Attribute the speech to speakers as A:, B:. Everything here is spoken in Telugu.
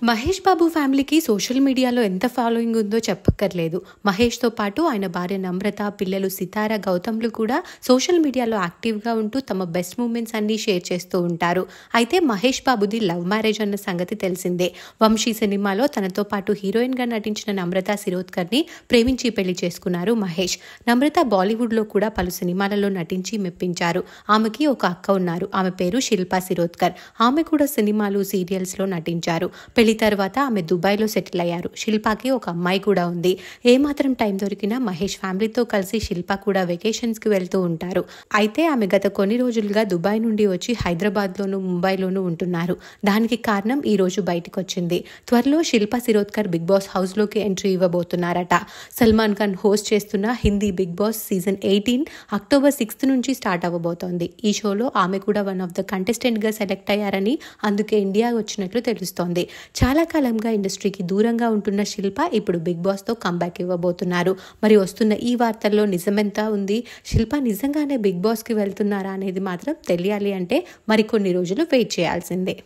A: మహేష్ బాబు ఫ్యామిలీకి సోషల్ మీడియాలో ఎంత ఫాలోయింగ్ ఉందో చెప్పక్కర్లేదు. మహేష్తో పాటు ఆయన భార్య నమ్రత, పిల్లలు సితార, గౌతమ్లు కూడా సోషల్ మీడియాలో యాక్టివ్గా ఉంటూ తమ బెస్ట్ మూమెంట్స్ అన్నీ షేర్ చేస్తూ ఉంటారు. అయితే మహేష్ బాబుది లవ్ మ్యారేజ్ అన్న సంగతి తెలిసిందే. వంశీ సినిమాలో తనతో పాటు హీరోయిన్గా నటించిన నమ్రత శిరోద్కర్ని ప్రేమించి పెళ్లి చేసుకున్నారు మహేష్. నమ్రత బాలీవుడ్లో కూడా పలు సినిమాలలో నటించి మెప్పించారు. ఆమెకి ఒక అక్క ఉన్నారు. ఆమె పేరు శిల్పా శిరోద్కర్. ఆమె కూడా సినిమాలు, సీరియల్స్లో నటించారు. పెళ్లి తర్వాత ఆమె దుబాయ్లో సెటిల్ అయ్యారు. శిల్పాకి ఒక అమ్మాయి కూడా ఉంది. ఏమాత్రం టైం దొరికినా మహేష్ ఫ్యామిలీతో కలిసి శిల్ప కూడా వెకేషన్స్కి వెళ్తూ ఉంటారు. అయితే ఆమె గత కొన్ని రోజులుగా దుబాయ్ నుండి వచ్చి హైదరాబాద్లోను, ముంబైలోనూ ఉంటున్నారు. దానికి కారణం ఈ రోజు బయటకు వచ్చింది. త్వరలో శిల్పా శిరోద్కర్ బిగ్ బాస్ హౌస్లోకి ఎంట్రీ ఇవ్వబోతున్నారట. సల్మాన్ ఖాన్ హోస్ట్ చేస్తున్న Hindi Bigg Boss season 18 October 6 నుంచి స్టార్ట్ అవ్వబోతోంది. ఈ షోలో ఆమె కూడా వన్ ఆఫ్ ద కంటెస్టెంట్గా సెలెక్ట్ అయ్యారని, అందుకే ఇండియా వచ్చినట్లు తెలుస్తోంది. చాలా కాలంగా ఇండస్ట్రీకి దూరంగా ఉంటున్న శిల్ప ఇప్పుడు బిగ్ బాస్తో కంబ్యాక్ ఇవ్వబోతున్నారు. మరి వస్తున్న ఈ వార్తల్లో నిజమెంత ఉంది? శిల్ప నిజంగానే బిగ్ బాస్కి వెళ్తున్నారా అనేది మాత్రం తెలియాలి అంటే మరికొన్ని రోజులు వెయిట్ చేయాల్సిందే.